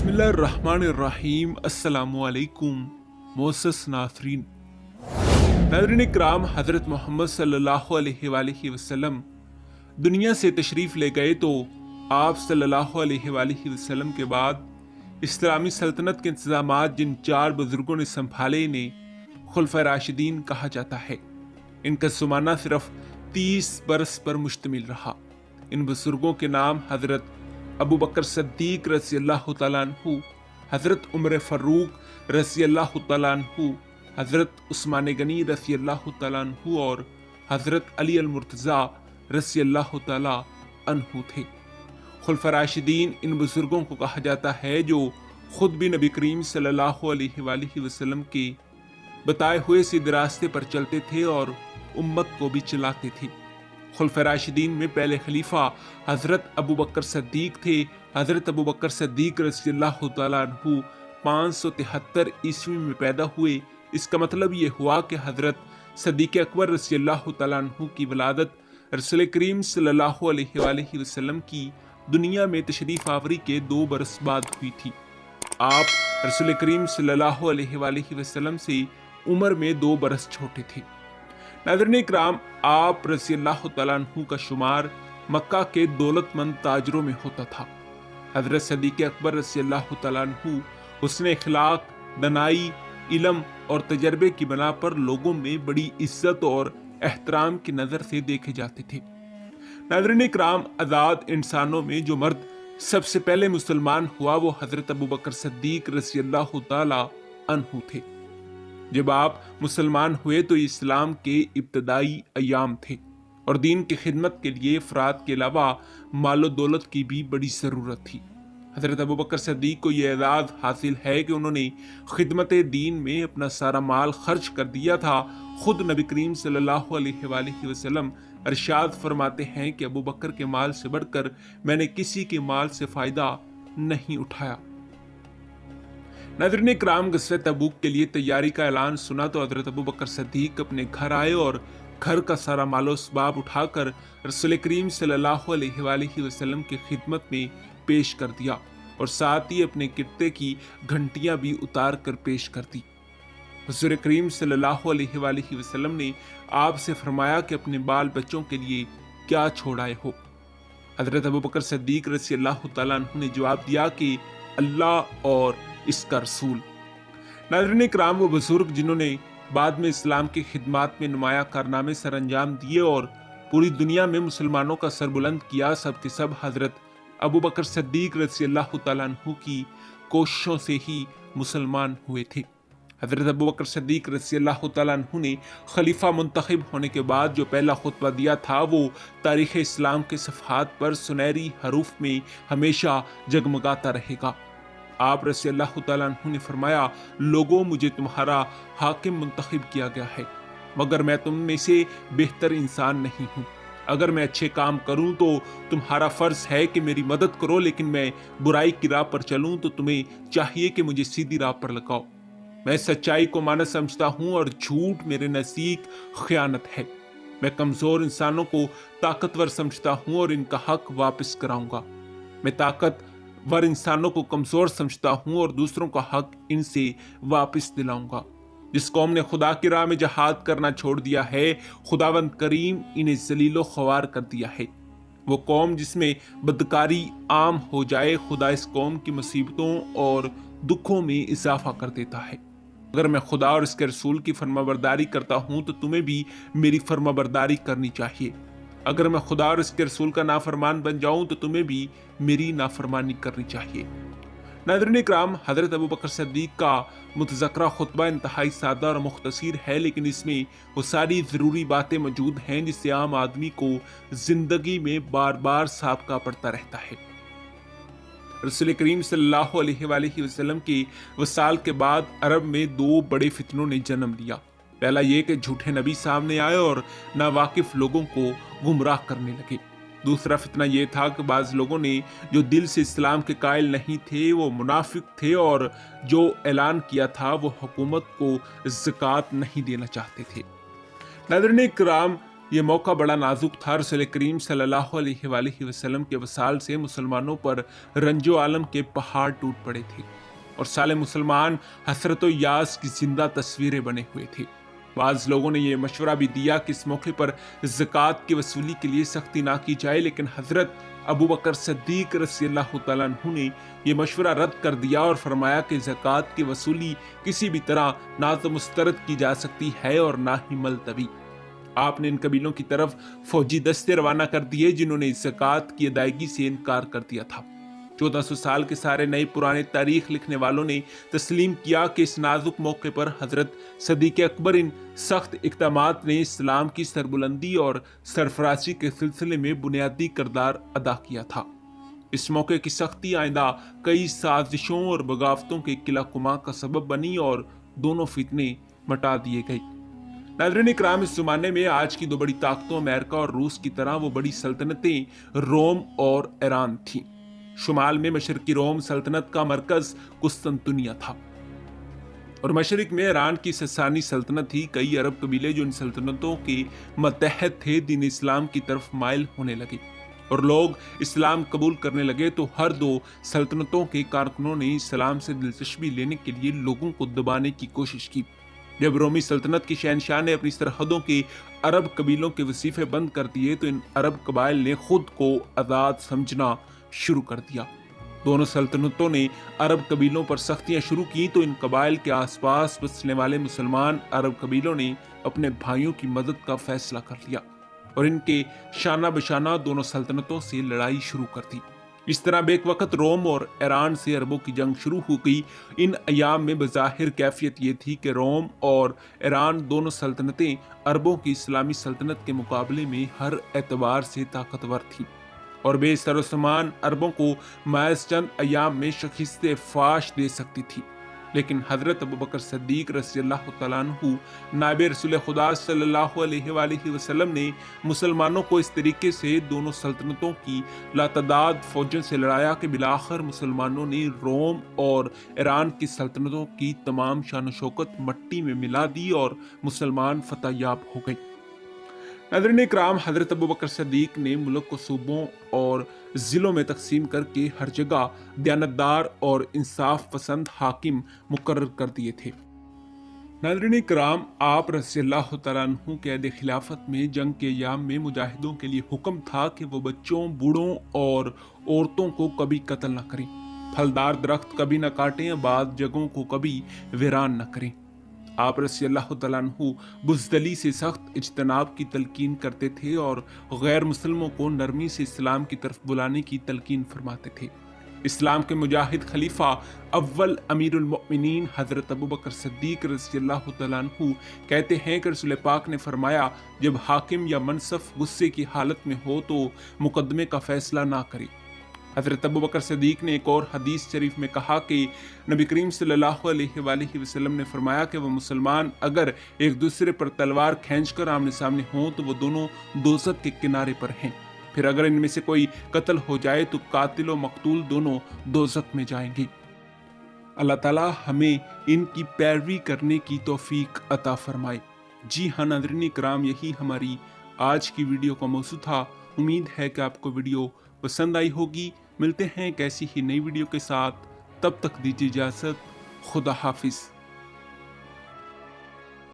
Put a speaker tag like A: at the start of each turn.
A: بسم اللہ الرحمن الرحیم۔ السلام علیکم معزز ناظرین۔ ناظرین اکرام، حضرت محمد صلی اللہ علیہ وآلہ وسلم دنیا سے تشریف لے گئے تو آپ صلی اللہ علیہ وآلہ وسلم کے بعد اسلامی سلطنت کے انتظامات جن 4 بزرگوں نے سنبھالے انہیں خلفائے راشدین کہا جاتا ہے۔ ان کا زمانہ صرف 30 برس پر مشتمل رہا۔ ان بزرگوں کے نام حضرت ابو بکر صدیق رضی اللہ تعالیٰ عنہ، حضرت عمر فاروق رضی اللہ تعالیٰ عنہ، حضرت عثمان غنی رضی اللہ تعالیٰ عنہ اور حضرت علی المرتضیٰ رضی اللہ تعالیٰ عنہ تھے۔ خلفائے راشدین ان بزرگوں کو کہا جاتا ہے جو خود بھی نبی کریم صلی اللہ علیہ وآلہ وسلم کے بتائے ہوئے سیدھے راستے پر چلتے تھے اور امت کو بھی چلاتے تھے۔ خلفائے راشدین میں پہلے خلیفہ حضرت ابو بکر صدیق تھے۔ حضرت ابو بکر صدیق رضی اللہ تعالیٰ عنہ 573 عیسوی میں پیدا ہوئے۔ اس کا مطلب یہ ہوا کہ حضرت صدیق اکبر رضی اللہ تعالیٰ عنہ کی ولادت رسول کریم صلی اللہ علیہ وآلہ وسلم کی دنیا میں تشریف آوری کے 2 برس بعد ہوئی تھی۔ آپ رسول کریم صلی اللہ علیہ وآلہ وسلم سے عمر میں 2 برس چھوٹے تھے۔ ناظرین اکرام، آپ رضی اللہ تعالیٰ عنہ کا شمار مکہ کے دولت مند تاجروں میں ہوتا تھا۔ حضرت صدیق اکبر رضی اللہ تعالیٰ عنہ حسن اخلاق، دانائی، علم اور تجربے کی بنا پر لوگوں میں بڑی عزت اور احترام کی نظر سے دیکھے جاتے تھے۔ ناظرین اکرام، آزاد انسانوں میں جو مرد سب سے پہلے مسلمان ہوا وہ حضرت ابو بکر صدیق رضی اللہ تعالیٰ عنہ تھے۔ جب آپ مسلمان ہوئے تو اسلام کے ابتدائی ایام تھے اور دین کی خدمت کے لیے افراد کے علاوہ مال و دولت کی بھی بڑی ضرورت تھی۔ حضرت ابو بکر صدیق کو یہ اعزاز حاصل ہے کہ انہوں نے خدمت دین میں اپنا سارا مال خرچ کر دیا تھا۔ خود نبی کریم صلی اللہ علیہ وآلہ وسلم ارشاد فرماتے ہیں کہ ابو بکر کے مال سے بڑھ کر میں نے کسی کے مال سے فائدہ نہیں اٹھایا۔ ناظرین اکرام، غزوہ تبوک کے لیے تیاری کا اعلان سنا تو حضرت ابو بکر صدیق اپنے گھر آئے اور گھر کا سارا مال و اسباب اٹھا کر رسول کریم صلی اللہ علیہ وآلہ وسلم کی خدمت میں پیش کر دیا اور ساتھ ہی اپنے کرتے کی گھنٹیاں بھی اتار کر پیش کر دی۔ حضور کریم صلی اللہ علیہ وآلہ وسلم نے آپ سے فرمایا کہ اپنے بال بچوں کے لیے کیا چھوڑ آئے ہو؟ حضرت ابو بکر صدیق رضی اللہ تعالیٰ عنہ نے جواب دیا کہ اللہ اور اس کا رسول۔ ناظرین اکرام، وہ بزرگ جنہوں نے بعد میں اسلام کی خدمات میں نمایاں کارنامے سر انجام دیے اور پوری دنیا میں مسلمانوں کا سر بلند کیا، سب کے سب حضرت ابو بکر صدیق رضی اللہ تعالیٰ عنہ کی کوششوں سے ہی مسلمان ہوئے تھے۔ حضرت ابو بکر صدیق رضی اللہ تعالیٰ عنہ نے خلیفہ منتخب ہونے کے بعد جو پہلا خطبہ دیا تھا وہ تاریخ اسلام کے صفحات پر سنہری حروف میں ہمیشہ جگمگاتا رہے گا۔ آپ رضی اللہ تعالیٰ عنہ نے فرمایا، لوگوں، مجھے تمہارا حاکم منتخب کیا گیا ہے مگر میں تم میں سے بہتر انسان نہیں ہوں۔ اگر میں اچھے کام کروں تو تمہارا فرض ہے کہ میری مدد کرو، لیکن میں برائی کی راہ پر چلوں تو تمہیں چاہیے کہ مجھے سیدھی راہ پر لگاؤ۔ میں سچائی کو مانت سمجھتا ہوں اور جھوٹ میرے نزدیک خیانت ہے۔ میں کمزور انسانوں کو طاقتور سمجھتا ہوں اور ان کا حق واپس کراؤں گا۔ میں طاقتور انسانوں کو کمزور سمجھتا ہوں اور دوسروں کا حق ان سے واپس دلاؤں گا۔ جس قوم نے خدا کی راہ میں جہاد کرنا چھوڑ دیا ہے، خداوند کریم انہیں ذلیل و خوار کر دیا ہے۔ وہ قوم جس میں بدکاری عام ہو جائے، خدا اس قوم کی مصیبتوں اور دکھوں میں اضافہ کر دیتا ہے۔ اگر میں خدا اور اس کے رسول کی فرمانبرداری کرتا ہوں تو تمہیں بھی میری فرمانبرداری کرنی چاہیے۔ اگر میں خدا اور اس کے رسول کا نافرمان بن جاؤں تو تمہیں بھی میری نافرمانی کرنی چاہیے۔ ناظرین اکرام، حضرت ابو بکر صدیق کا متذکرہ خطبہ انتہائی سادہ اور مختصر ہے، لیکن اس میں وہ ساری ضروری باتیں موجود ہیں جس سے عام آدمی کو زندگی میں بار بار سابقہ پڑتا رہتا ہے۔ رسول کریم صلی اللہ علیہ وآلہ وسلم کے وصال کے بعد عرب میں 2 بڑے فتنوں نے جنم لیا۔ پہلا یہ کہ جھوٹے نبی سامنے آئے اور ناواقف لوگوں کو گمراہ کرنے لگے۔ دوسرا فتنہ یہ تھا کہ بعض لوگوں نے جو دل سے اسلام کے قائل نہیں تھے، وہ منافق تھے اور جو اعلان کیا تھا وہ حکومت کو زکوٰۃ نہیں دینا چاہتے تھے۔ ناظرین اکرام، یہ موقع بڑا نازک تھا۔ رسول کریم صلی اللہ علیہ وآلہ وسلم کے وصال سے مسلمانوں پر رنج و عالم کے پہاڑ ٹوٹ پڑے تھے اور سال مسلمان حسرت و یاس کی زندہ تصویریں بنے ہوئے تھے۔ بعض لوگوں نے یہ مشورہ بھی دیا کہ اس موقع پر زکوٰۃ کی وصولی کے لیے سختی نہ کی جائے، لیکن حضرت ابو بکر صدیق رضی اللہ تعالیٰ عنہ نے یہ مشورہ رد کر دیا اور فرمایا کہ زکوٰۃ کی وصولی کسی بھی طرح نہ تو مسترد کی جا سکتی ہے اور نہ ہی ملتوی۔ آپ نے ان قبیلوں کی طرف فوجی دستے روانہ کر دیے جنہوں نے زکوٰۃ کی ادائیگی سے انکار کر دیا تھا۔ 1400 سال کے سارے نئے پرانے تاریخ لکھنے والوں نے تسلیم کیا کہ اس نازک موقع پر حضرت صدیق اکبر ان سخت اقدامات نے اسلام کی سربلندی اور سرفرازی کے سلسلے میں بنیادی کردار ادا کیا تھا۔ اس موقع کی سختی آئندہ کئی سازشوں اور بغاوتوں کے قلع کما کا سبب بنی اور دونوں فتنے مٹا دیے گئے۔ ناظرین اکرام، اس زمانے میں آج کی دو بڑی طاقتوں امریکہ اور روس کی طرح وہ بڑی سلطنتیں روم اور ایران تھیں۔ شمال میں مشرقی روم سلطنت کا مرکز قسطنطنیہ تھا اور مشرق میں ایران کی ساسانی سلطنت تھی۔ کئی عرب قبیلے جو ان سلطنتوں کے متحد تھے دین اسلام کی طرف مائل ہونے لگے اور لوگ اسلام قبول کرنے لگے، تو ہر دو سلطنتوں کے کارکنوں نے اسلام سے دلچسپی لینے کے لیے لوگوں کو دبانے کی کوشش کی۔ جب رومی سلطنت کی شہنشاہ نے اپنی سرحدوں کے عرب قبیلوں کے وظیفے بند کر دیے تو ان عرب قبائل نے خود کو آزاد سمجھنا شروع کر دیا۔ دونوں سلطنتوں نے عرب قبیلوں پر سختیاں شروع کی تو ان قبائل کے آس پاس بسنے والے مسلمان عرب قبیلوں نے اپنے بھائیوں کی مدد کا فیصلہ کر لیا اور ان کے شانہ بشانہ دونوں سلطنتوں سے لڑائی شروع کر دی۔ اس طرح بیک وقت روم اور ایران سے عربوں کی جنگ شروع ہو گئی۔ ان ایام میں بظاہر کیفیت یہ تھی کہ روم اور ایران دونوں سلطنتیں عربوں کی اسلامی سلطنت کے مقابلے میں ہر اعتبار سے طاقتور تھیں اور بے سر و سامان عربوں کو محض چند ایام میں شکست فاش دے سکتی تھی، لیکن حضرت ابوبکر صدیق رضی اللہ تعالیٰ عنہ نائب رسول خدا صلی اللہ علیہ وآلہ وسلم نے مسلمانوں کو اس طریقے سے دونوں سلطنتوں کی لاتعداد فوجوں سے لڑایا کہ بالآخر مسلمانوں نے روم اور ایران کی سلطنتوں کی تمام شان و شوکت مٹی میں ملا دی اور مسلمان فتح یاب ہو گئے۔ ناظرین اکرام، حضرت ابوبکر صدیق نے ملک کو صوبوں اور ضلعوں میں تقسیم کر کے ہر جگہ دیانتدار اور انصاف پسند حاکم مقرر کر دیے تھے۔ ناظرین اکرام، آپ رضی اللہ تعالیٰ عنہ کے عہد خلافت میں جنگ کے ایام میں مجاہدوں کے لیے حکم تھا کہ وہ بچوں، بوڑھوں اور عورتوں کو کبھی قتل نہ کریں، پھلدار درخت کبھی نہ کاٹیں، آباد جگہوں کو کبھی ویران نہ کریں۔ آپ رضی اللہ تعالیٰ عنہ بزدلی سے سخت اجتناب کی تلقین کرتے تھے اور غیر مسلموں کو نرمی سے اسلام کی طرف بلانے کی تلقین فرماتے تھے۔ اسلام کے مجاہد خلیفہ اول امیر المؤمنین حضرت ابوبکر صدیق رضی اللہ تعالیٰ عنہ کہتے ہیں کہ رسول پاک نے فرمایا، جب حاکم یا منصف غصے کی حالت میں ہو تو مقدمے کا فیصلہ نہ کرے۔ حضرت ابوبکر صدیق نے ایک اور حدیث شریف میں کہا کہ نبی کریم صلی اللہ علیہ وآلہ وسلم نے فرمایا کہ وہ مسلمان اگر ایک دوسرے پر تلوار کھینچ کر آمنے سامنے ہوں تو وہ دونوں دوزخ کے کنارے پر ہیں، پھر اگر ان میں سے کوئی قتل ہو جائے تو قاتل و مقتول دونوں دوزخ میں جائیں گے۔ اللہ تعالیٰ ہمیں ان کی پیروی کرنے کی توفیق عطا فرمائے۔ جی ہاں ناظرین کرام، یہی ہماری آج کی ویڈیو کا موضوع تھا۔ امید ہے کہ آپ کو ویڈیو پسند آئی ہوگی۔ ملتے ہیں ایک ایسی ہی نئی ویڈیو کے ساتھ، تب تک دیجیے اجازت۔ خدا حافظ۔